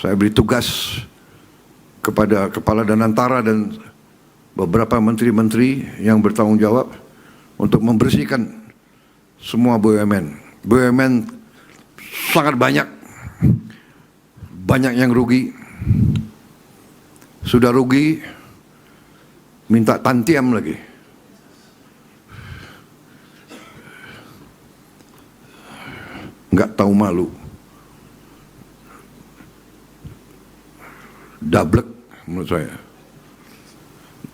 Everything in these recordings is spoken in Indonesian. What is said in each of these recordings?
Saya beri tugas kepada Kepala Danantara dan beberapa menteri-menteri yang bertanggung jawab untuk membersihkan semua BUMN. BUMN sangat banyak yang rugi. Sudah rugi, minta tantiam lagi. Nggak tahu malu. Dablek menurut saya.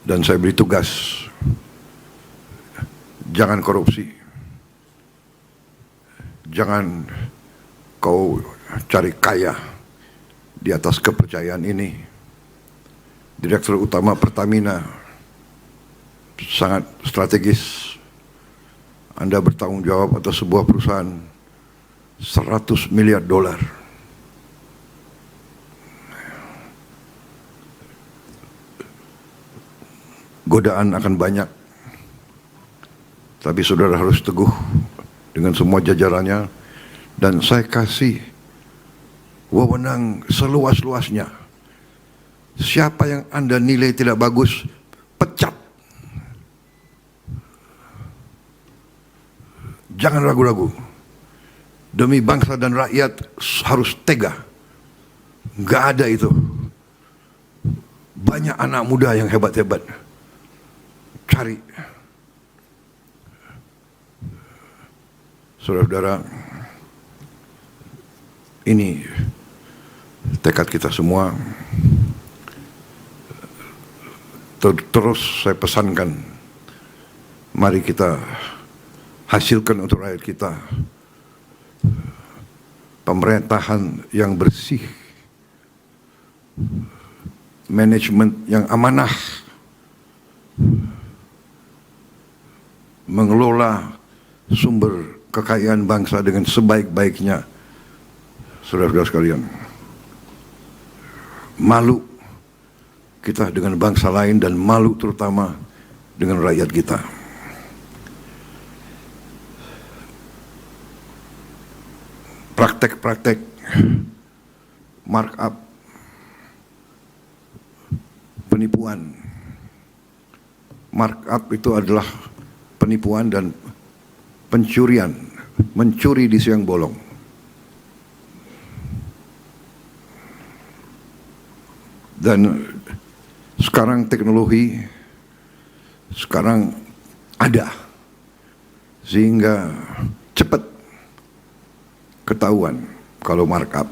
Dan saya beri tugas, jangan korupsi. Jangan kau cari kaya di atas kepercayaan ini. Direktur Utama Pertamina sangat strategis. Anda bertanggung jawab atas sebuah perusahaan $100 miliar. Godaan akan banyak, tapi saudara harus teguh dengan semua jajarannya, dan saya kasih wewenang seluas-luasnya. Siapa yang Anda nilai tidak bagus, pecat. Jangan ragu-ragu. Demi bangsa dan rakyat harus tega. Nggak ada itu. Banyak anak muda yang hebat-hebat. Cari. Saudara-saudara, ini tekad kita semua. Terus saya pesankan, mari kita hasilkan untuk rakyat kita pemerintahan yang bersih, manajemen yang amanah, mengelola sumber kekayaan bangsa dengan sebaik-baiknya. Saudara-saudara sekalian, malu kita dengan bangsa lain dan malu terutama dengan rakyat kita. Praktek-praktek markup, penipuan. Markup itu adalah penipuan dan pencurian, mencuri di siang bolong. Dan sekarang teknologi sekarang ada, sehingga cepat ketahuan kalau markup.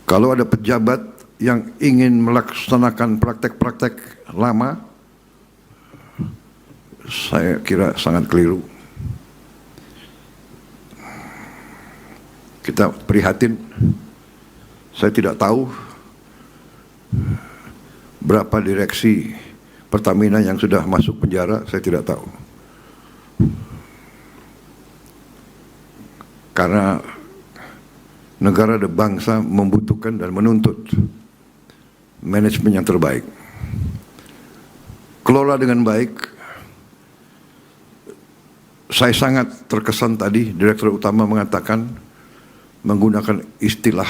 Kalau ada pejabat yang ingin melaksanakan praktek-praktek lama, saya kira sangat keliru. Kita prihatin. Saya tidak tahu berapa direksi Pertamina yang sudah masuk penjara, saya tidak tahu. Karena negara dan bangsa membutuhkan dan menuntut manajemen yang terbaik. Kelola dengan baik. Saya sangat terkesan tadi Direktur Utama mengatakan, menggunakan istilah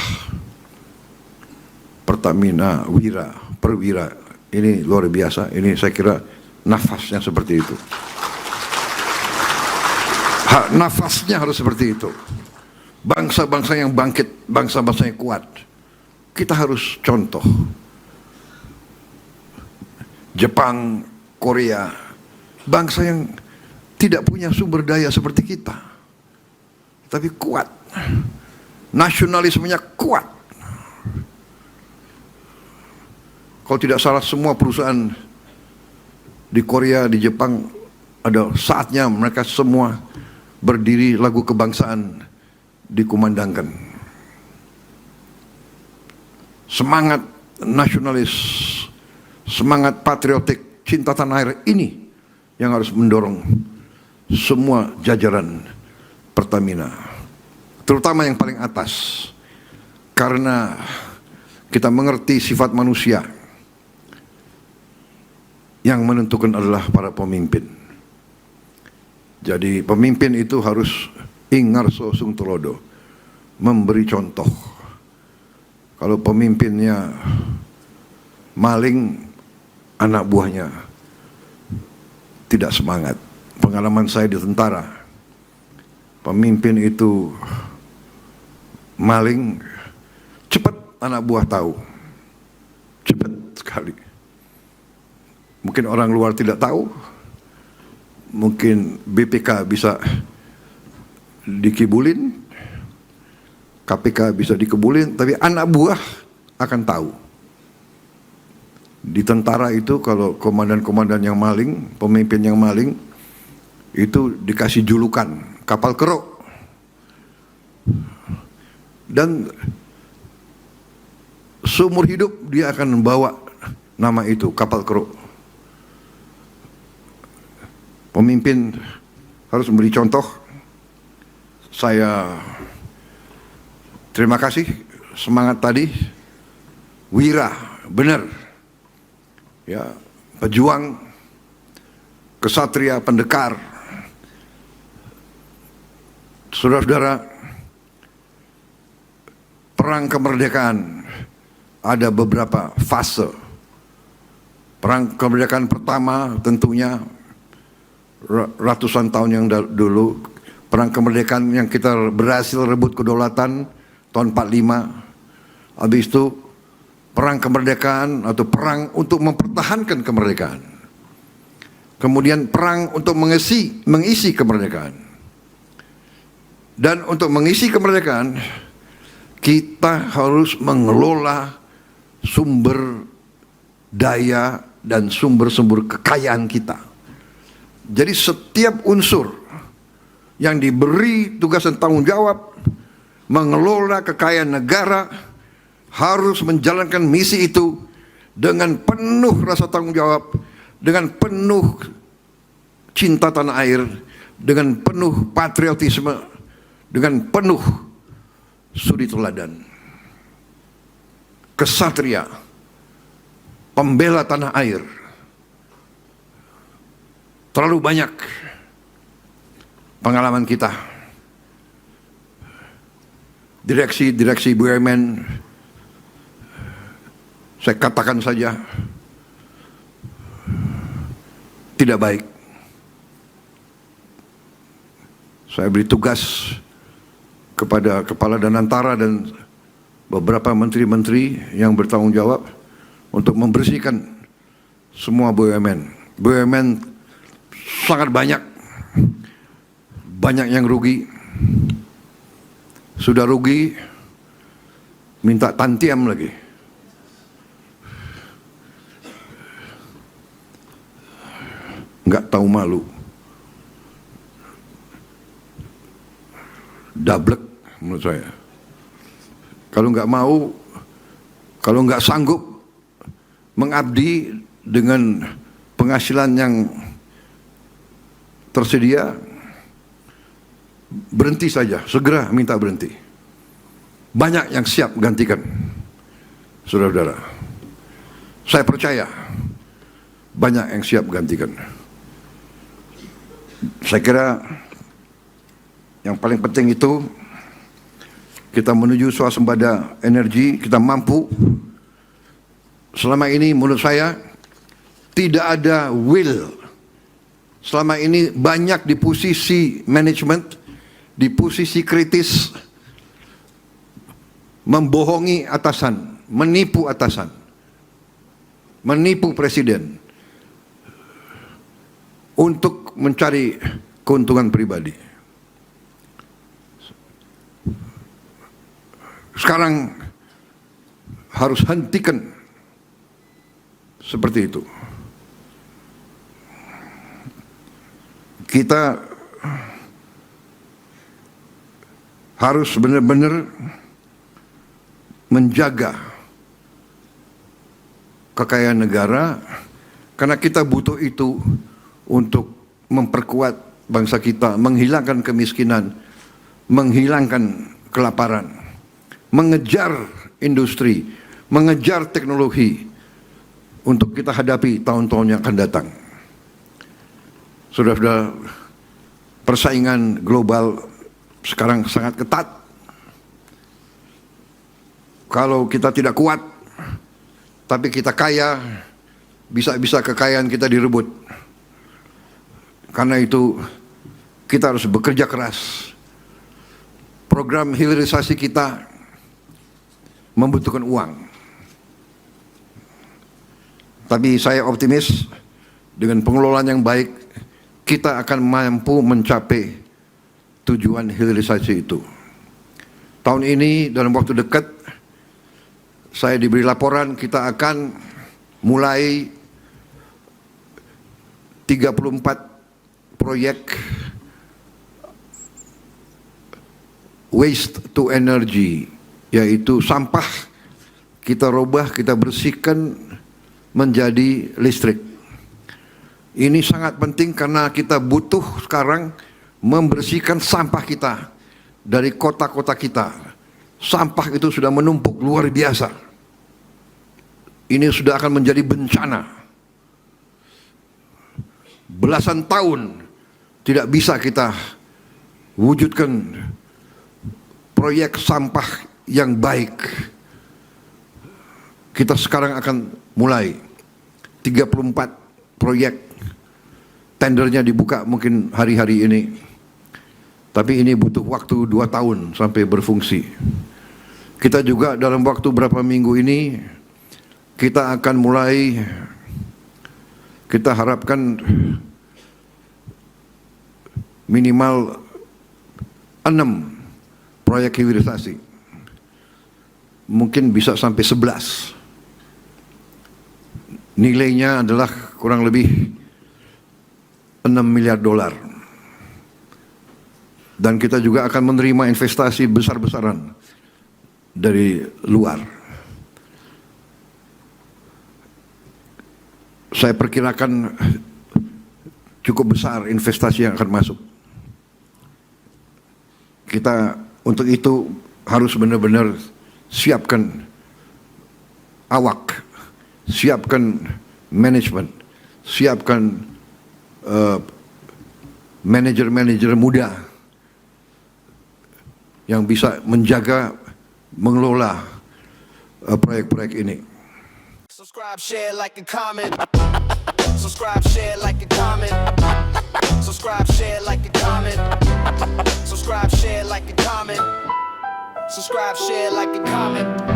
Pertamina Perwira. Ini luar biasa. Ini saya kira nafasnya seperti itu. Nafasnya harus seperti itu. Bangsa-bangsa yang bangkit, bangsa-bangsa yang kuat, kita harus contoh. Jepang, Korea, bangsa yang tidak punya sumber daya seperti kita, tapi kuat. Nasionalismenya kuat. Kalau tidak salah, semua perusahaan di Korea, di Jepang, ada saatnya mereka semua berdiri, lagu kebangsaan dikumandangkan. Semangat nasionalis, semangat patriotik, cinta tanah air, ini yang harus mendorong semua jajaran Pertamina, terutama yang paling atas, karena kita mengerti sifat manusia. Yang menentukan adalah para pemimpin. Jadi pemimpin itu harus ingarso sung tulodo, memberi contoh. Kalau pemimpinnya maling, anak buahnya tidak semangat. Pengalaman saya di tentara, pemimpin itu maling, cepat anak buah tahu, cepat sekali. Mungkin orang luar tidak tahu, mungkin BPK bisa dikibulin, KPK bisa dikibulin, tapi anak buah akan tahu. Di tentara itu kalau komandan-komandan yang maling, pemimpin yang maling, itu dikasih julukan kapal keruk. Dan seumur hidup dia akan membawa nama itu, kapal keruk. Pemimpin harus memberi contoh. Saya terima kasih semangat tadi, wira, benar. Ya, pejuang, kesatria, pendekar. Saudara-saudara, perang kemerdekaan ada beberapa fase. Perang kemerdekaan pertama tentunya ratusan tahun yang dulu, perang kemerdekaan yang kita berhasil rebut kedaulatan tahun 45. Habis itu perang kemerdekaan atau perang untuk mempertahankan kemerdekaan. Kemudian perang untuk mengisi kemerdekaan. Dan untuk mengisi kemerdekaan, kita harus mengelola sumber daya dan sumber-sumber kekayaan kita. Jadi setiap unsur yang diberi tugas dan tanggung jawab mengelola kekayaan negara harus menjalankan misi itu dengan penuh rasa tanggung jawab, dengan penuh cinta tanah air, dengan penuh patriotisme, dengan penuh suri teladan. Kesatria, pembela tanah air. Terlalu banyak pengalaman kita. Direksi BUMN, saya katakan saja, tidak baik. Saya beri tugas kepada Kepala Danantara dan beberapa menteri-menteri yang bertanggung jawab untuk membersihkan semua BUMN. BUMN sangat banyak yang rugi. Sudah rugi, minta tantiam lagi. Nggak tahu malu. Dablek menurut saya. Kalau nggak mau, kalau nggak sanggup mengabdi dengan penghasilan yang tersedia, berhenti saja, segera minta berhenti. Banyak yang siap gantikan, saudara-saudara. Saya percaya banyak yang siap gantikan. Saya kira yang paling penting itu kita menuju swasembada energi, kita mampu. Selama ini menurut saya tidak ada will. Selama ini banyak di posisi manajemen, di posisi kritis, membohongi atasan, menipu atasan, menipu presiden untuk mencari keuntungan pribadi. Sekarang harus hentikan seperti itu. Kita harus benar-benar menjaga kekayaan negara, karena kita butuh itu untuk memperkuat bangsa kita, menghilangkan kemiskinan, menghilangkan kelaparan, mengejar industri, mengejar teknologi untuk kita hadapi tahun-tahun yang akan datang. Sudah persaingan global sekarang sangat ketat. Kalau kita tidak kuat, tapi kita kaya, bisa-bisa kekayaan kita direbut. Karena itu kita harus bekerja keras. Program hilirisasi kita membutuhkan uang. Tapi saya optimis dengan pengelolaan yang baik, kita akan mampu mencapai tujuan hilirisasi itu. Tahun ini dalam waktu dekat, saya diberi laporan kita akan mulai 34 proyek waste to energy, yaitu sampah kita rubah, kita bersihkan menjadi listrik. Ini sangat penting karena kita butuh sekarang membersihkan sampah kita dari kota-kota kita. Sampah itu sudah menumpuk luar biasa. Ini sudah akan menjadi bencana. Belasan tahun tidak bisa kita wujudkan proyek sampah yang baik. Kita sekarang akan mulai 34 proyek. Tendernya dibuka mungkin hari-hari ini. Tapi ini butuh waktu 2 tahun sampai berfungsi. Kita juga dalam waktu berapa minggu ini, kita akan mulai, kita harapkan minimal 6 proyek hilirisasi. Mungkin bisa sampai 11. Nilainya adalah kurang lebih 6 miliar dolar. Dan kita juga akan menerima investasi besar-besaran dari luar. Saya perkirakan cukup besar investasi yang akan masuk. Kita untuk itu harus benar-benar siapkan awak, siapkan manajemen, siapkan manajer-manajer muda yang bisa menjaga, mengelola proyek-proyek ini. Subscribe, share, like, and comment. Subscribe, share, like, and comment. Subscribe, share, like, and comment. Subscribe, share, like, and comment. Subscribe, share, like, and comment.